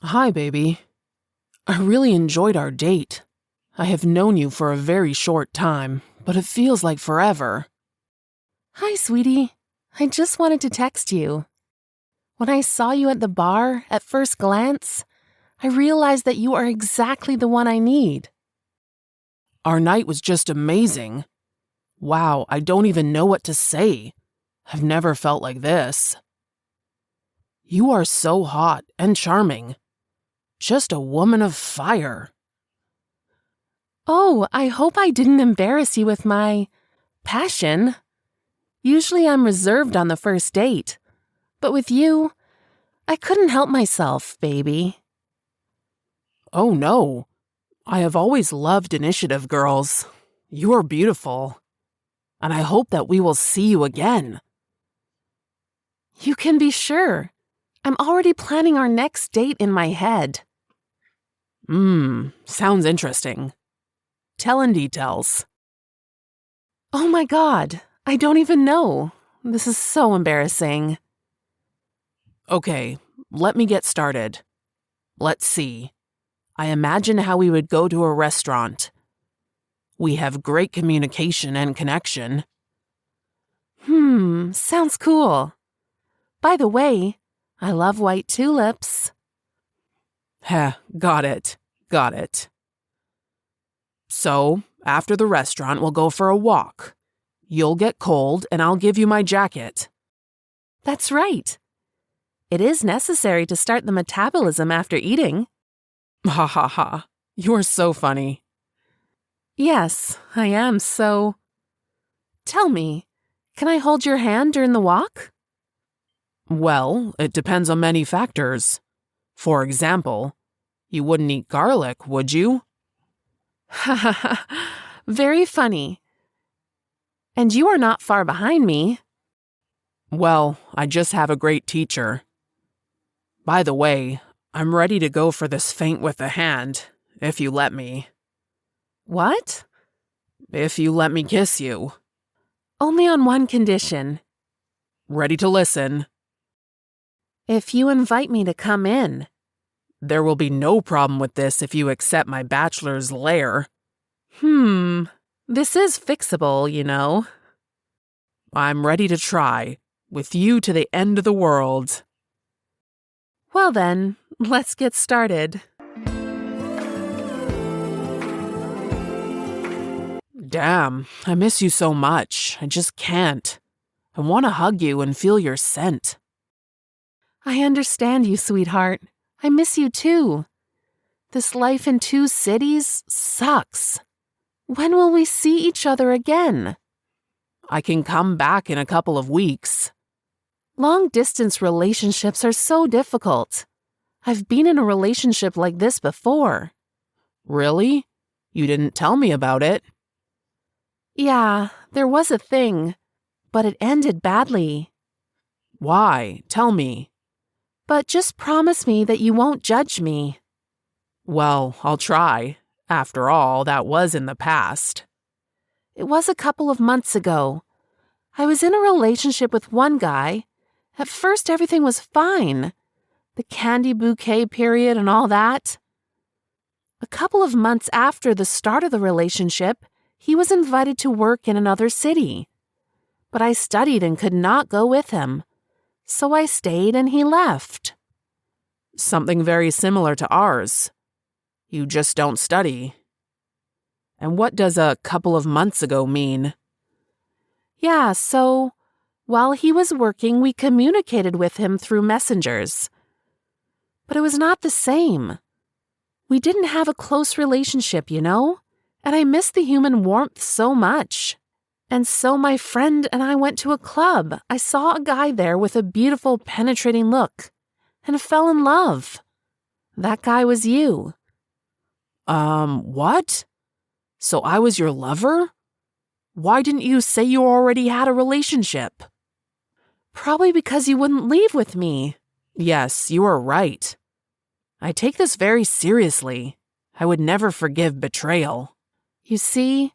Hi, baby. I really enjoyed our date. I have known you for a very short time, but it feels like forever. Hi, sweetie. I just wanted to text you. When I saw you at the bar at first glance, I realized that you are exactly the one I need. Our night was just amazing. Wow, I don't even know what to say. I've never felt like this. You are so hot and charming. Just a woman of fire. Oh, I hope I didn't embarrass you with my passion. Usually I'm reserved on the first date, but with you, I couldn't help myself, baby. Oh no. I have always loved initiative, girls. You are beautiful. And I hope that we will see you again. You can be sure. I'm already planning our next date in my head. Sounds interesting. Tell in details. Oh my God, I don't even know. This is so embarrassing. Okay, let me get started. Let's see. I imagine how we would go to a restaurant. We have great communication and connection. Sounds cool. By the way, I love white tulips. Heh, got it. So, after the restaurant, we'll go for a walk. You'll get cold, and I'll give you my jacket. That's right. It is necessary to start the metabolism after eating. Ha ha ha. You're so funny. Yes, I am so... Tell me, can I hold your hand during the walk? Well, it depends on many factors. For example, you wouldn't eat garlic, would you? Ha ha ha. Very funny. And you are not far behind me. Well, I just have a great teacher. By the way, I'm ready to go for this feint with the hand, if you let me. What? If you let me kiss you. Only on one condition. Ready to listen. If you invite me to come in. There will be no problem with this if you accept my bachelor's lair. This is fixable, you know. I'm ready to try, with you to the end of the world. Well then, let's get started. Damn, I miss you so much. I just can't. I want to hug you and feel your scent. I understand you, sweetheart. I miss you too. This life in two cities sucks. When will we see each other again? I can come back in a couple of weeks. Long-distance relationships are so difficult. I've been in a relationship like this before. Really? You didn't tell me about it. Yeah, there was a thing, but it ended badly. Why? Tell me. But just promise me that you won't judge me. Well, I'll try. After all, that was in the past. It was a couple of months ago. I was in a relationship with one guy. At first, everything was fine. The candy bouquet period and all that. A couple of months after the start of the relationship, he was invited to work in another city. But I studied and could not go with him. So I stayed and he left. Something very similar to ours. You just don't study. And what does a couple of months ago mean? Yeah, so while he was working, we communicated with him through messengers. But it was not the same. We didn't have a close relationship, you know? And I missed the human warmth so much. And so my friend and I went to a club. I saw a guy there with a beautiful, penetrating look and fell in love. That guy was you. What? So I was your lover? Why didn't you say you already had a relationship? Probably because you wouldn't leave with me. Yes, you are right. I take this very seriously. I would never forgive betrayal. You see,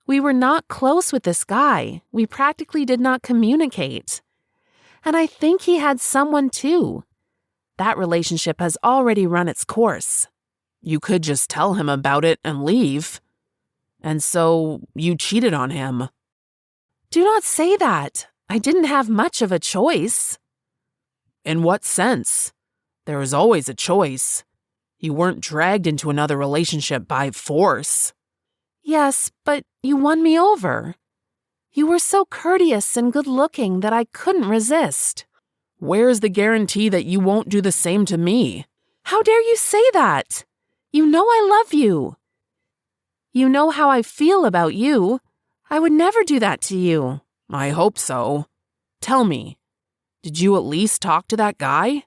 we were not close with this guy. We practically did not communicate. And I think he had someone too. that relationship has already run its course. You could just tell him about it and leave. And so you cheated on him. Do not say that. I didn't have much of a choice. In what sense? There is always a choice. You weren't dragged into another relationship by force. Yes, but you won me over. You were so courteous and good-looking that I couldn't resist. Where's the guarantee that you won't do the same to me? How dare you say that? You know I love you. You know how I feel about you. I would never do that to you. I hope so. Tell me, did you at least talk to that guy?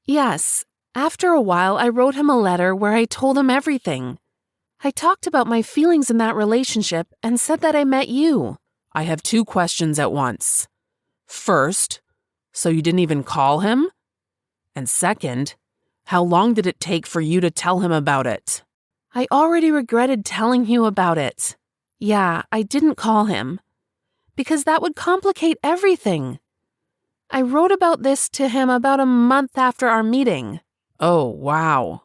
Yes. After a while, I wrote him a letter where I told him everything. I talked about my feelings in that relationship and said that I met you. I have 2 questions at once. First, so you didn't even call him? And second, how long did it take for you to tell him about it? I already regretted telling you about it. Yeah, I didn't call him. Because that would complicate everything. I wrote about this to him about a month after our meeting. Oh, wow.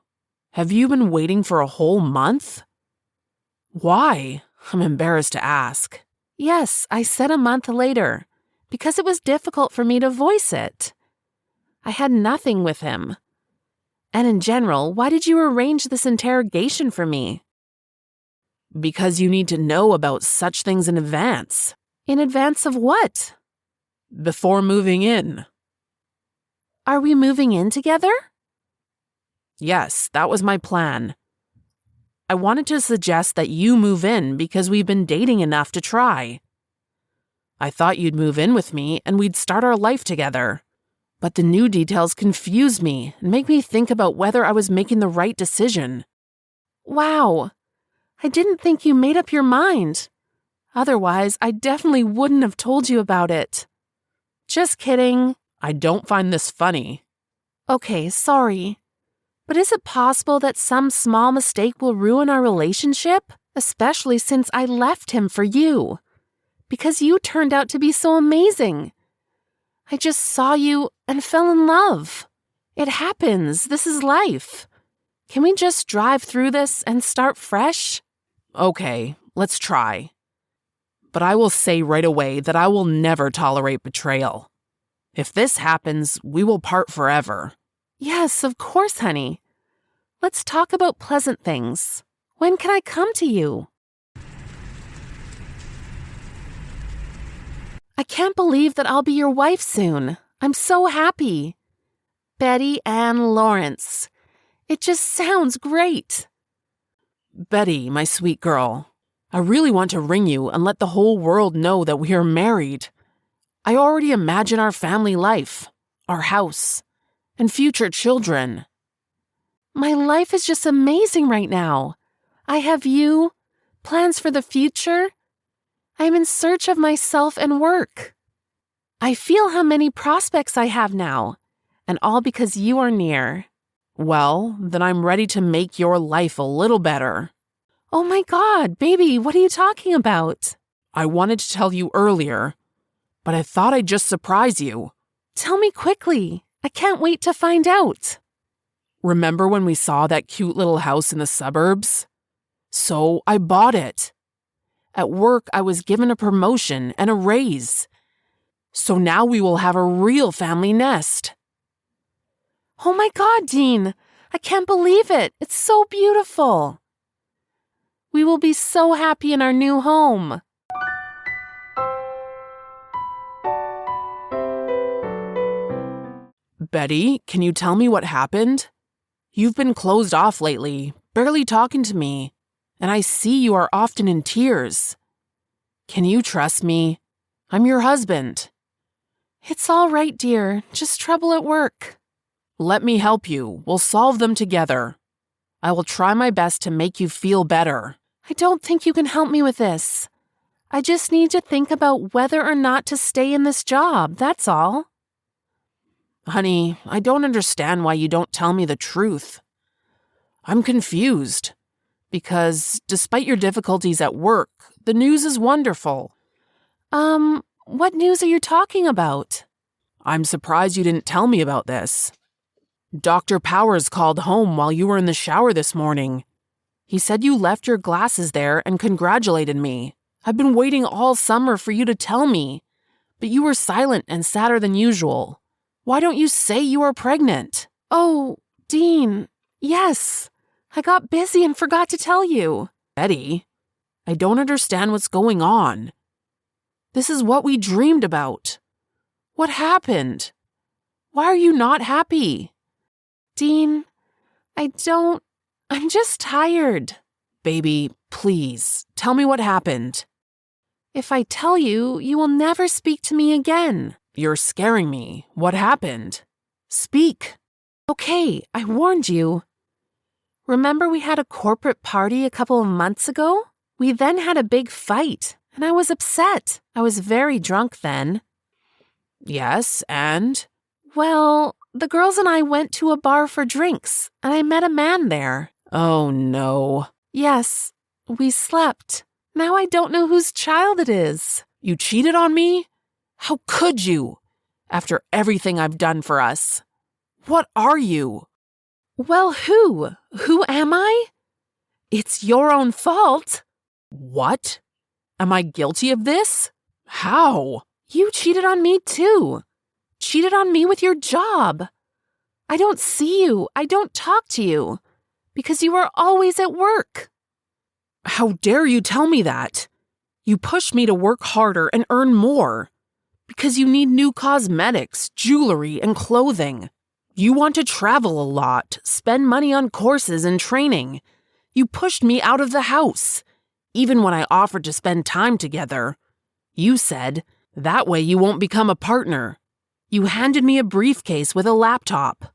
Have you been waiting for a whole month? Why? I'm embarrassed to ask. Yes, I said a month later, because it was difficult for me to voice it. I had nothing with him. And in general, why did you arrange this interrogation for me? Because you need to know about such things in advance. In advance of what? Before moving in. Are we moving in together? Yes, that was my plan. I wanted to suggest that you move in because we've been dating enough to try. I thought you'd move in with me and we'd start our life together. But the new details confuse me and make me think about whether I was making the right decision. Wow. I didn't think you made up your mind. Otherwise, I definitely wouldn't have told you about it. Just kidding. I don't find this funny. Okay, sorry. But is it possible that some small mistake will ruin our relationship? Especially since I left him for you. Because you turned out to be so amazing. I just saw you and fell in love. It happens. This is life. Can we just drive through this and start fresh? Okay, let's try. But I will say right away that I will never tolerate betrayal. If this happens, we will part forever. Yes, of course, honey. Let's talk about pleasant things. When can I come to you? I can't believe that I'll be your wife soon. I'm so happy. Betty Ann Lawrence. It just sounds great. Betty, my sweet girl, I really want to ring you and let the whole world know that we are married. I already imagine our family life, our house, and future children. My life is just amazing right now. I have you, plans for the future. I am in search of myself and work. I feel how many prospects I have now, and all because you are near. Well, then I'm ready to make your life a little better. Oh my God, baby, what are you talking about? I wanted to tell you earlier, but I thought I'd just surprise you. Tell me quickly. I can't wait to find out. Remember when we saw that cute little house in the suburbs? So I bought it. At work, I was given a promotion and a raise. So now we will have a real family nest. Oh my God, Dean. I can't believe it. It's so beautiful. We will be so happy in our new home. Betty, can you tell me what happened? You've been closed off lately, barely talking to me, and I see you are often in tears. Can you trust me? I'm your husband. It's all right, dear. Just trouble at work. Let me help you. We'll solve them together. I will try my best to make you feel better. I don't think you can help me with this. I just need to think about whether or not to stay in this job, that's all. Honey, I don't understand why you don't tell me the truth. I'm confused. Because, despite your difficulties at work, the news is wonderful. What news are you talking about? I'm surprised you didn't tell me about this. Dr. Powers called home while you were in the shower this morning. He said you left your glasses there and congratulated me. I've been waiting all summer for you to tell me, but you were silent and sadder than usual. Why don't you say you are pregnant? Oh, Dean, yes. I got busy and forgot to tell you. Betty, I don't understand what's going on. This is what we dreamed about. What happened? Why are you not happy? Dean, I'm just tired. Baby, please, tell me what happened. If I tell you, you will never speak to me again. You're scaring me. What happened? Speak. Okay, I warned you. Remember we had a corporate party a couple of months ago? We then had a big fight, and I was upset. I was very drunk then. Yes, and? Well, the girls and I went to a bar for drinks, and I met a man there. Oh, no. Yes, we slept. Now I don't know whose child it is. You cheated on me? How could you? After everything I've done for us. What are you? Well, who? Who am I? It's your own fault. What? Am I guilty of this? How? You cheated on me too. Cheated on me with your job. I don't see you. I don't talk to you. Because you are always at work. How dare you tell me that? You push me to work harder and earn more. Because you need new cosmetics, jewelry, and clothing. You want to travel a lot, spend money on courses and training. You pushed me out of the house, even when I offered to spend time together. You said, that way you won't become a partner. You handed me a briefcase with a laptop.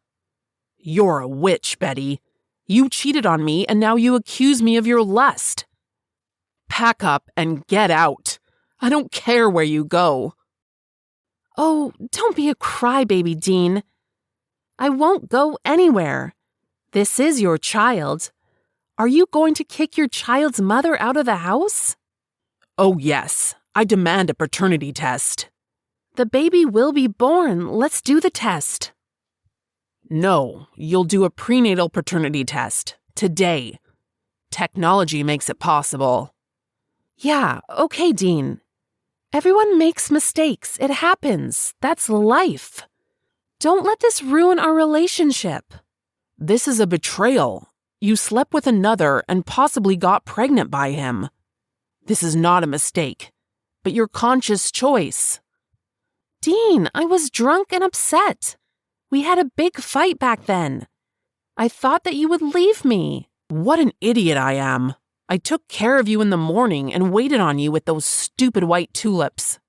You're a witch, Betty. You cheated on me and now you accuse me of your lust. Pack up and get out. I don't care where you go. Oh, don't be a crybaby, Dean. I won't go anywhere. This is your child. Are you going to kick your child's mother out of the house? Oh, yes. I demand a paternity test. The baby will be born. Let's do the test. No, you'll do a prenatal paternity test. Today. Technology makes it possible. Yeah, okay, Dean. Everyone makes mistakes. It happens. That's life. Don't let this ruin our relationship. This is a betrayal. You slept with another and possibly got pregnant by him. This is not a mistake, but your conscious choice. Dean, I was drunk and upset. We had a big fight back then. I thought that you would leave me. What an idiot I am. I took care of you in the morning and waited on you with those stupid white tulips.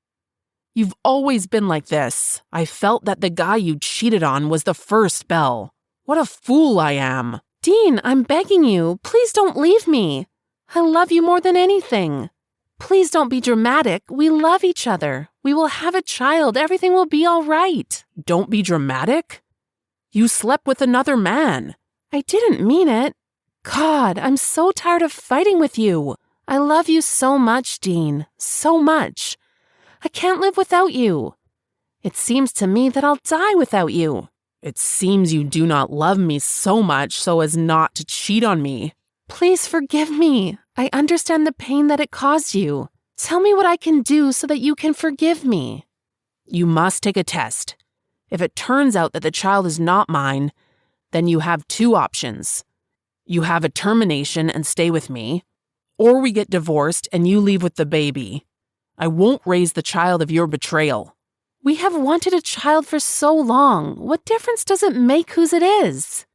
You've always been like this. I felt that the guy you cheated on was the first bell. What a fool I am. Dean, I'm begging you, please don't leave me. I love you more than anything. Please don't be dramatic. We love each other. We will have a child. Everything will be all right. Don't be dramatic? You slept with another man. I didn't mean it. God, I'm so tired of fighting with you. I love you so much, Dean. So much. I can't live without you. It seems to me that I'll die without you. It seems you do not love me so much so as not to cheat on me. Please forgive me. I understand the pain that it caused you. Tell me what I can do so that you can forgive me. You must take a test. If it turns out that the child is not mine, then you have two options. You have a termination and stay with me, or we get divorced and you leave with the baby. I won't raise the child of your betrayal. We have wanted a child for so long. What difference does it make whose it is?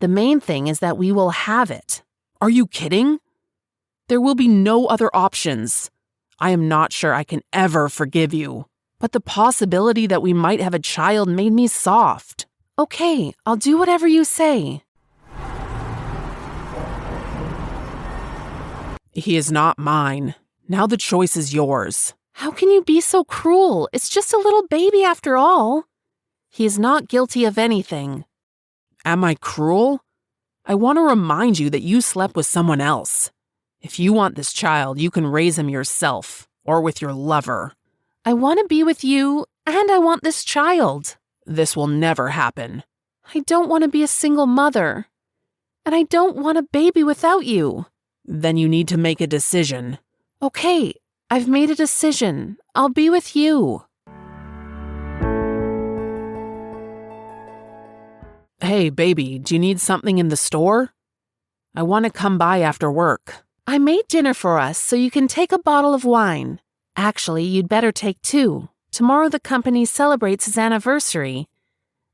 The main thing is that we will have it. Are you kidding? There will be no other options. I am not sure I can ever forgive you, but the possibility that we might have a child made me soft. Okay, I'll do whatever you say. He is not mine. Now the choice is yours. How can you be so cruel? It's just a little baby after all. He is not guilty of anything. Am I cruel? I want to remind you that you slept with someone else. If you want this child, you can raise him yourself or with your lover. I want to be with you, and I want this child. This will never happen. I don't want to be a single mother. And I don't want a baby without you. Then you need to make a decision. Okay, I've made a decision. I'll be with you. Hey, baby, do you need something in the store? I want to come by after work. I made dinner for us, so you can take a bottle of wine. Actually, you'd better take 2. Tomorrow the company celebrates its anniversary,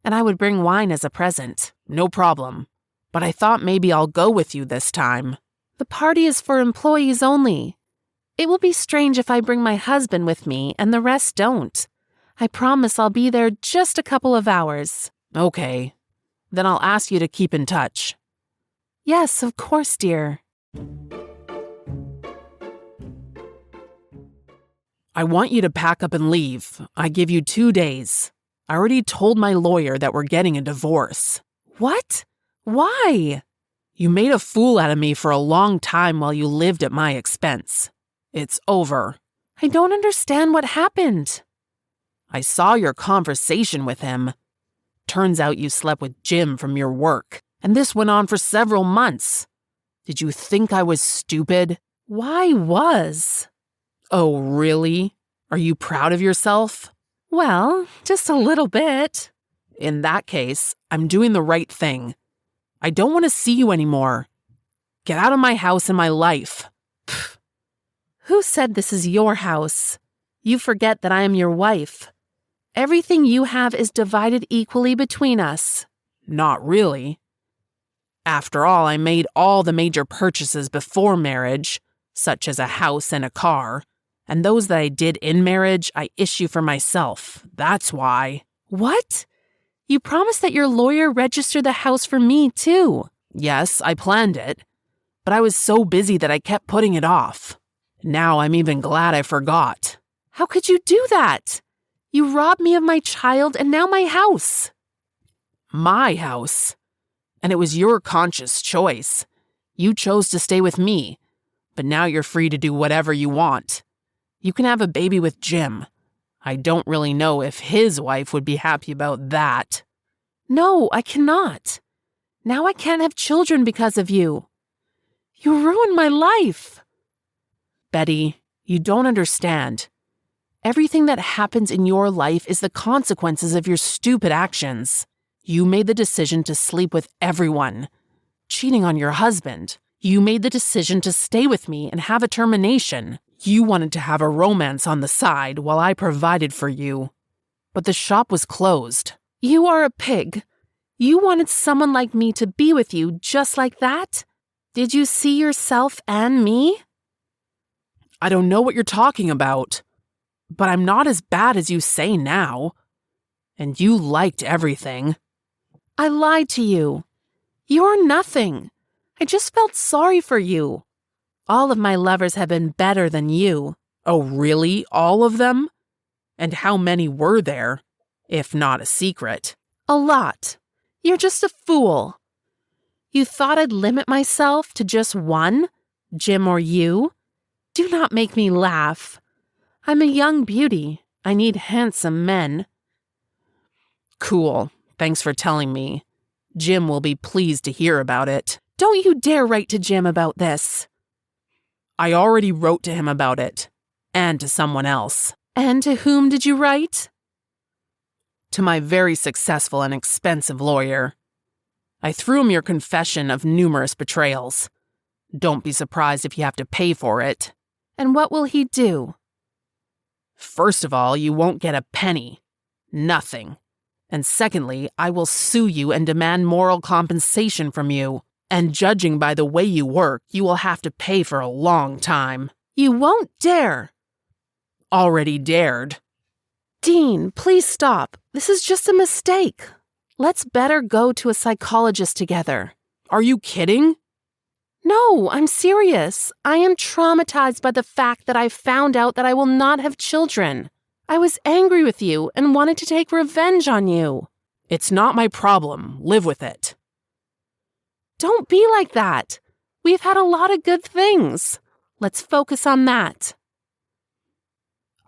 and I would bring wine as a present. No problem. But I thought maybe I'll go with you this time. The party is for employees only. It will be strange if I bring my husband with me and the rest don't. I promise I'll be there just a couple of hours. Okay. Then I'll ask you to keep in touch. Yes, of course, dear. I want you to pack up and leave. I give you 2 days. I already told my lawyer that we're getting a divorce. What? Why? You made a fool out of me for a long time while you lived at my expense. It's over. I don't understand what happened. I saw your conversation with him. Turns out you slept with Jim from your work, and this went on for several months. Did you think I was stupid? Why was? Oh, really? Are you proud of yourself? Well, just a little bit. In that case, I'm doing the right thing. I don't want to see you anymore. Get out of my house and my life. Pfft. Who said this is your house? You forget that I am your wife. Everything you have is divided equally between us. Not really. After all, I made all the major purchases before marriage, such as a house and a car, and those that I did in marriage, I issue for myself. That's why. What? You promised that your lawyer registered the house for me, too. Yes, I planned it, but I was so busy that I kept putting it off. Now I'm even glad I forgot. How could you do that? You robbed me of my child and now my house. My house? And it was your conscious choice. You chose to stay with me, but now you're free to do whatever you want. You can have a baby with Jim. I don't really know if his wife would be happy about that. No, I cannot. Now I can't have children because of you. You ruined my life. Betty, you don't understand. Everything that happens in your life is the consequences of your stupid actions. You made the decision to sleep with everyone, cheating on your husband. You made the decision to stay with me and have a termination. You wanted to have a romance on the side while I provided for you. But the shop was closed. You are a pig. You wanted someone like me to be with you just like that? Did you see yourself and me? I don't know what you're talking about. But I'm not as bad as you say now. And you liked everything. I lied to you. You're nothing. I just felt sorry for you. All of my lovers have been better than you. Oh, really? All of them? And how many were there, if not a secret? A lot. You're just a fool. You thought I'd limit myself to just one, Jim or you? Do not make me laugh. I'm a young beauty. I need handsome men. Cool. Thanks for telling me. Jim will be pleased to hear about it. Don't you dare write to Jim about this. I already wrote to him about it. And to someone else. And to whom did you write? To my very successful and expensive lawyer. I threw him your confession of numerous betrayals. Don't be surprised if you have to pay for it. And what will he do? First of all, you won't get a penny. Nothing. And secondly, I will sue you and demand moral compensation from you. And judging by the way you work, you will have to pay for a long time. You won't dare. Already dared. Dean, please stop. This is just a mistake. Let's better go to a psychologist together. Are you kidding? No, I'm serious. I am traumatized by the fact that I found out that I will not have children. I was angry with you and wanted to take revenge on you. It's not my problem. Live with it. Don't be like that. We've had a lot of good things. Let's focus on that.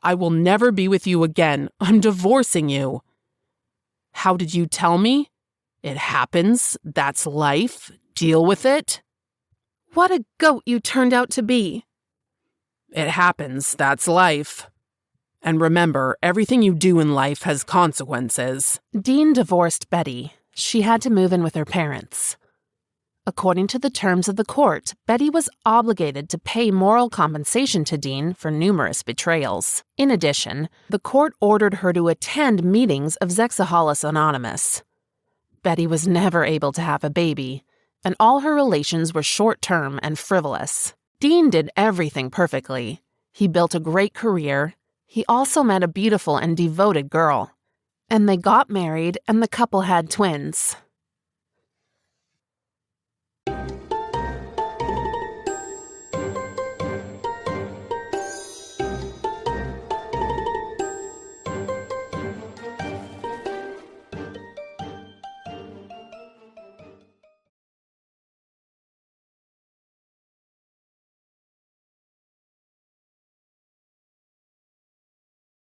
I will never be with you again. I'm divorcing you. How did you tell me? It happens. That's life. Deal with it. What a goat you turned out to be. It happens. That's life. And remember, everything you do in life has consequences. Dean divorced Betty. She had to move in with her parents. According to the terms of the court, Betty was obligated to pay moral compensation to Dean for numerous betrayals. In addition, the court ordered her to attend meetings of Zexahalis Anonymous. Betty was never able to have a baby, and all her relations were short-term and frivolous. Dean did everything perfectly. He built a great career. He also met a beautiful and devoted girl. And they got married, and the couple had twins.